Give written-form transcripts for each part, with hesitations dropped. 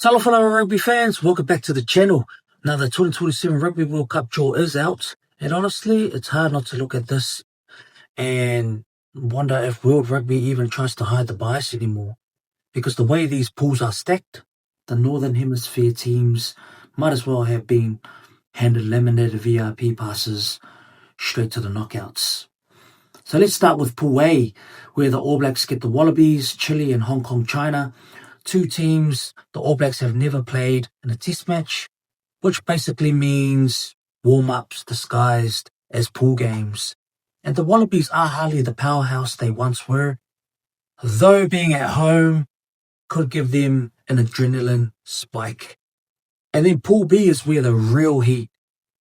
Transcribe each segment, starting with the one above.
Hello, fellow rugby fans. Welcome back to the channel. Now, the 2027 Rugby World Cup draw is out. And honestly, it's hard not to look at this and wonder if World Rugby even tries to hide the bias anymore. Because the way these pools are stacked, the Northern Hemisphere teams might as well have been handed laminated VIP passes straight to the knockouts. So let's start with Pool A, where the All Blacks get the Wallabies, Chile and Hong Kong, China. Two teams the All Blacks have never played in a test match, which basically means warm-ups disguised as pool games. And the Wallabies are hardly the powerhouse they once were, though being at home could give them an adrenaline spike. And then Pool B is where the real heat,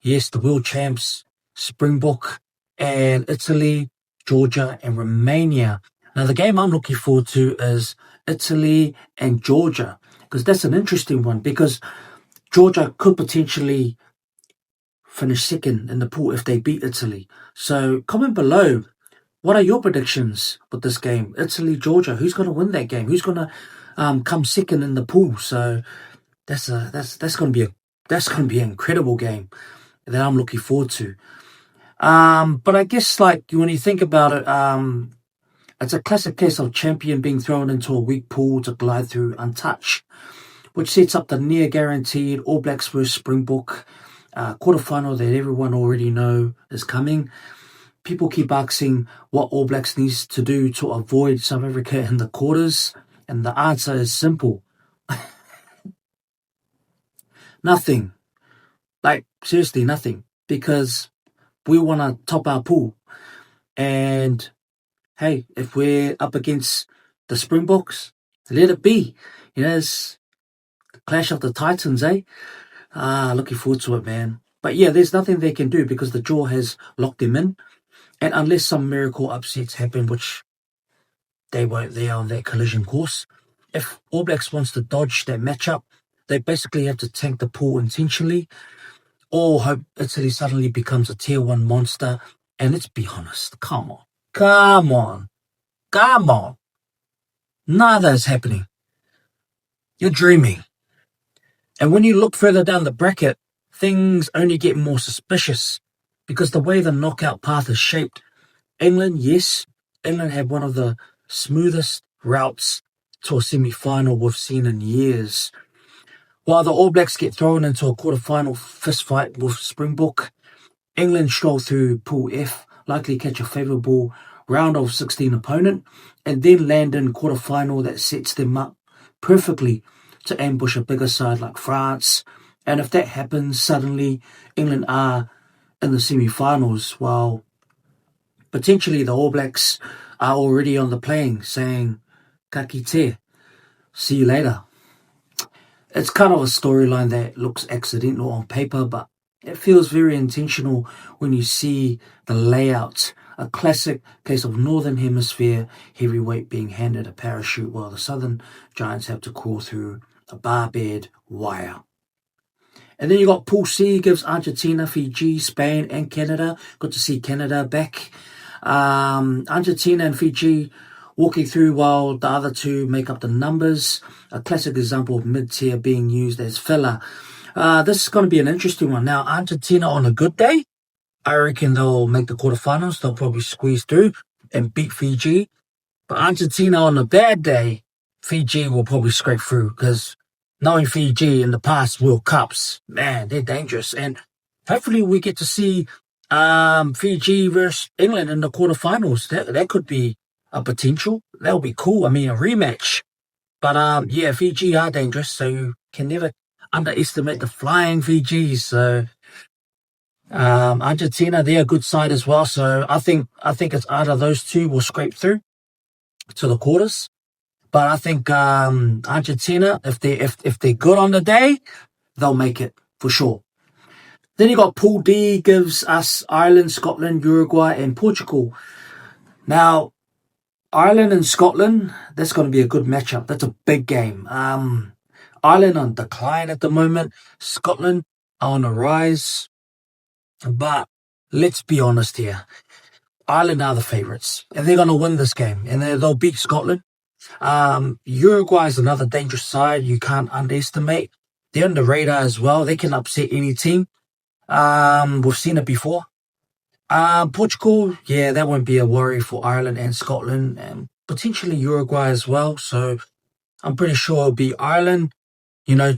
yes, the world champs, Springbok and Italy, Georgia and Romania. Now, the game I'm looking forward to is Italy and Georgia, because that's an interesting one, because Georgia could potentially finish second in the pool if they beat Italy. So comment below, what are your predictions with this game? Italy, Georgia, who's going to win that game? Who's going to come second in the pool? So that's going to be an incredible game that I'm looking forward to. But I guess, like, when you think about it, it's a classic case of champion being thrown into a weak pool to glide through untouched, which sets up the near guaranteed All Blacks vs Springbok quarterfinal that everyone already know is coming. People keep asking what All Blacks needs to do to avoid South Africa in the quarters, and the answer is simple. Nothing. Like, seriously, nothing. Because we want to top our pool. And hey, if we're up against the Springboks, let it be. You know, it's the clash of the titans, eh? Looking forward to it, man. But yeah, there's nothing they can do because the draw has locked them in. And unless some miracle upsets happen, which they won't, they are on that collision course. If All Blacks wants to dodge that matchup, they basically have to tank the pool intentionally or hope Italy suddenly becomes a tier 1 monster. And let's be honest, come on. None of that is happening. You're dreaming. And when you look further down the bracket, things only get more suspicious because the way the knockout path is shaped, England had one of the smoothest routes to a semi-final we've seen in years. While the All Blacks get thrown into a quarter-final fistfight with Springbok, England stroll through Pool F, likely catch a favourable round of 16 opponent, and then land in quarter-final that sets them up perfectly to ambush a bigger side like France. And if that happens, suddenly England are in the semi-finals, while potentially the All Blacks are already on the plane saying, "Ka kite, see you later." It's kind of a storyline that looks accidental on paper, but it feels very intentional when you see the layout. A classic case of Northern Hemisphere heavyweight being handed a parachute while the Southern Giants have to crawl through a barbed wire. And then you got Pool C, gives Argentina, Fiji, Spain and Canada. Good to see Canada back. Argentina and Fiji walking through while the other two make up the numbers. A classic example of mid-tier being used as filler. This is going to be an interesting one. Now, Argentina on a good day, I reckon they'll make the quarterfinals. They'll probably squeeze through and beat Fiji. But Argentina on a bad day, Fiji will probably scrape through, because knowing Fiji in the past World Cups, man, they're dangerous. And hopefully we get to see Fiji versus England in the quarterfinals. That could be a potential. That'll be cool. I mean, a rematch. But yeah, Fiji are dangerous, so you can never underestimate the flying Fijis. So Argentina, they're a good side as well. So I think it's either those two will scrape through to the quarters. But I think Argentina, if they're good on the day, they'll make it for sure. Then you got Pool D, gives us Ireland, Scotland, Uruguay, and Portugal. Now, Ireland and Scotland, that's going to be a good matchup. That's a big game. Ireland on decline at the moment. Scotland are on a rise. But let's be honest here. Ireland are the favourites. And they're going to win this game. And they'll beat Scotland. Uruguay is another dangerous side you can't underestimate. They're on the radar as well. They can upset any team. We've seen it before. Portugal, yeah, that won't be a worry for Ireland and Scotland, and potentially Uruguay as well. So I'm pretty sure it'll be Ireland,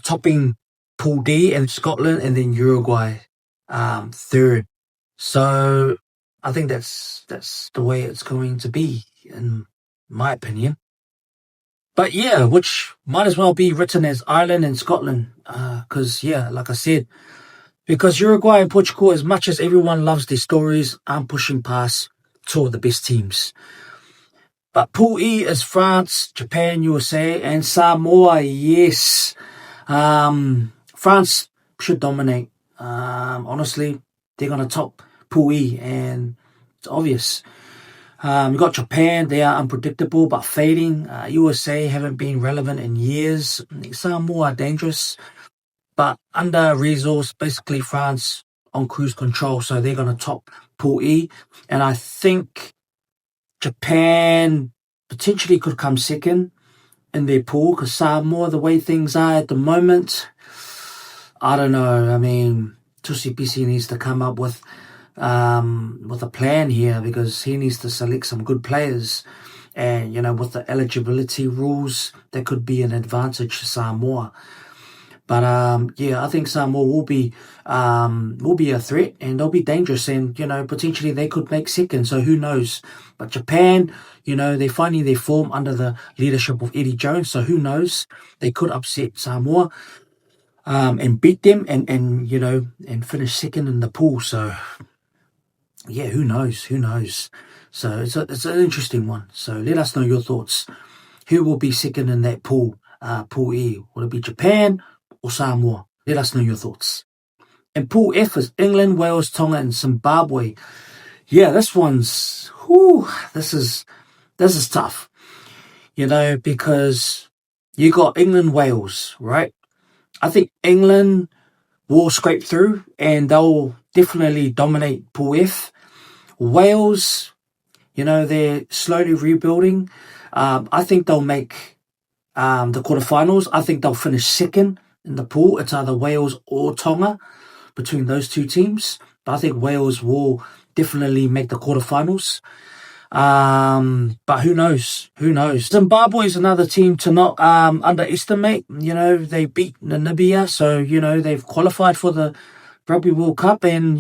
topping Pool D, and Scotland, and then Uruguay, third. So I think that's the way it's going to be, in my opinion. But yeah, which might as well be written as Ireland and Scotland, because like I said, because Uruguay and Portugal, as much as everyone loves their stories, I'm pushing past two of the best teams. But Pool E is France, Japan, USA, and Samoa. Yes, France should dominate. Honestly, they're gonna top Pool E, and it's obvious. You've got Japan, they are unpredictable but fading. USA haven't been relevant in years. Samoa are dangerous, but under-resourced. Basically, France on cruise control, so they're going to top Pool E. And I think Japan potentially could come second in their pool, because Samoa, the way things are at the moment, I don't know. I mean, Tusi needs to come up with a plan here, because he needs to select some good players, and with the eligibility rules, that could be an advantage to Samoa. But I think Samoa will be a threat, and they'll be dangerous, and potentially they could make second. So who knows? But Japan, they're finding their form under the leadership of Eddie Jones. So who knows? They could upset Samoa, and beat them, and finish second in the pool. So yeah, who knows? Who knows? So it's an interesting one. So let us know your thoughts. Who will be second in that pool? Pool E. Will it be Japan or Samoa? Let us know your thoughts. And Pool F is England, Wales, Tonga, and Zimbabwe. Yeah, this one's this is tough. Because you got England, Wales, right? I think England will scrape through, and they'll definitely dominate Pool F. Wales, they're slowly rebuilding. I think they'll make the quarterfinals. I think they'll finish second in the pool. It's either Wales or Tonga between those two teams. But I think Wales will definitely make the quarterfinals. But who knows? Who knows? Zimbabwe is another team to not underestimate. They beat Namibia, so they've qualified for the Rugby World Cup, and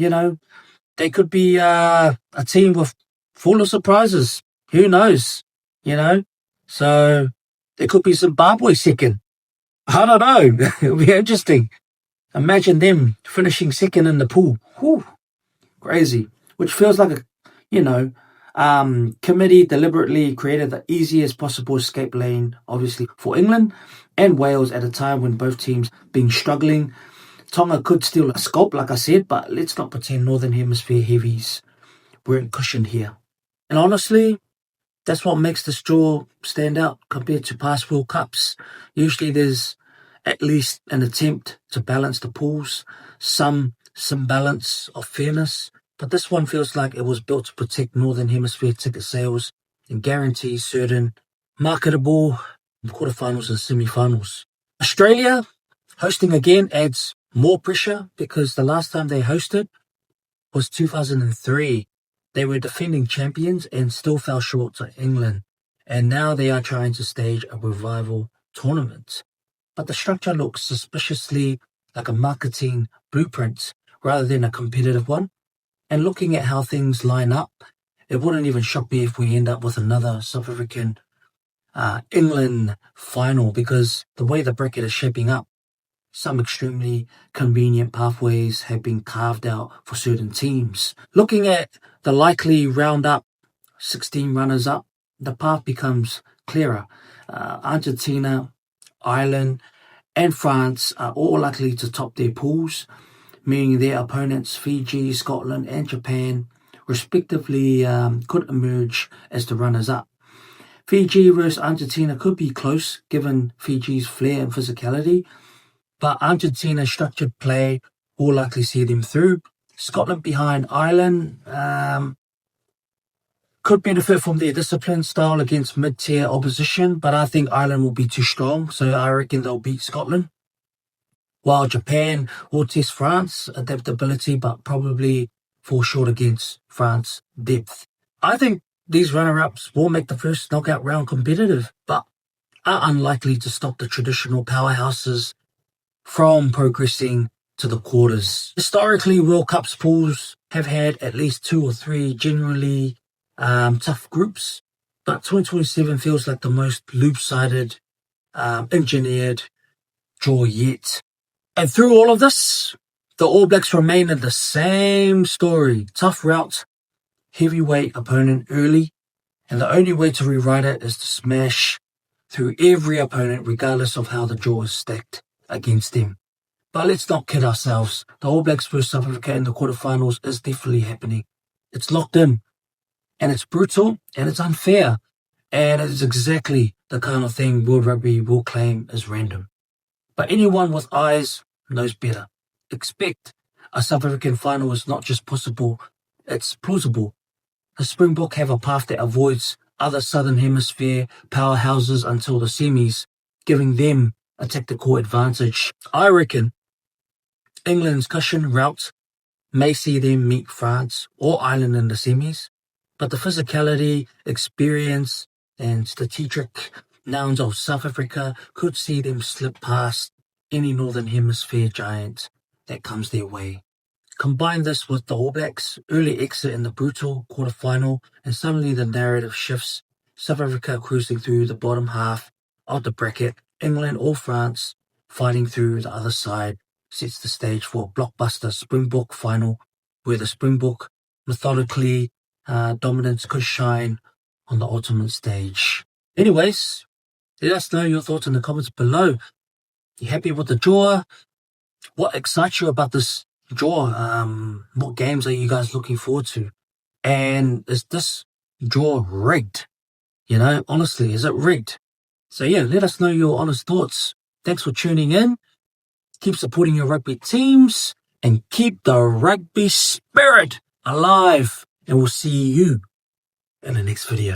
they could be a team with full of surprises. Who knows? So there could be Zimbabwe second. I don't know. It'll be interesting. Imagine them finishing second in the pool. Whew, crazy. Which feels like committee deliberately created the easiest possible escape lane, obviously, for England and Wales at a time when both teams been struggling. Tonga could steal a scalp, like I said, but let's not pretend Northern Hemisphere heavies weren't cushioned here. And honestly, that's what makes this draw stand out compared to past World Cups. Usually there's at least an attempt to balance the pools, some balance of fairness, but this one feels like it was built to protect Northern Hemisphere ticket sales and guarantee certain marketable quarterfinals and semi-finals. Australia hosting again adds more pressure, because the last time they hosted was 2003. They were defending champions and still fell short to England, and now they are trying to stage a revival tournament. But the structure looks suspiciously like a marketing blueprint rather than a competitive one. And looking at how things line up, it wouldn't even shock me if we end up with another South African England final, because the way the bracket is shaping up, some extremely convenient pathways have been carved out for certain teams. Looking at the likely round-up 16 runners-up, the path becomes clearer. Argentina, Ireland, and France are all likely to top their pools, meaning their opponents, Fiji, Scotland, and Japan, respectively, could emerge as the runners-up. Fiji versus Argentina could be close, given Fiji's flair and physicality, but Argentina's structured play will likely see them through. Scotland behind Ireland could benefit from their discipline style against mid-tier opposition, but I think Ireland will be too strong, so I reckon they'll beat Scotland. While Japan will test France adaptability, but probably fall short against France depth. I think these runner-ups will make the first knockout round competitive, but are unlikely to stop the traditional powerhouses from progressing to the quarters. Historically, World Cups pools have had at least 2 or 3 generally tough groups, but 2027 feels like the most loop-sided, engineered draw yet. And through all of this, the All Blacks remain in the same story. Tough route, heavyweight opponent early, and the only way to rewrite it is to smash through every opponent regardless of how the draw is stacked against them. But let's not kid ourselves. The All Blacks versus South Africa in the quarterfinals is definitely happening. It's locked in, and it's brutal, and it's unfair, and it's exactly the kind of thing World Rugby will claim as random. But anyone with eyes knows better. Expect a South African final is not just possible, it's plausible. The Springbok have a path that avoids other Southern Hemisphere powerhouses until the semis, giving them a tactical advantage. I reckon England's cushion route may see them meet France or Ireland in the semis, but the physicality, experience, and strategic nouns of South Africa could see them slip past any Northern Hemisphere giant that comes their way. Combine this with the All Blacks' early exit in the brutal quarterfinal, and suddenly the narrative shifts. South Africa cruising through the bottom half of the bracket, England or France fighting through the other side, sets the stage for a blockbuster Springbok final where the Springbok methodically dominance could shine on the ultimate stage. Anyways, let us know your thoughts in the comments below. You happy with the draw? What excites you about this draw? What games are you guys looking forward to? And is this draw rigged? You know, honestly, is it rigged? So yeah, let us know your honest thoughts. Thanks for tuning in. Keep supporting your rugby teams and keep the rugby spirit alive. And we'll see you in the next video.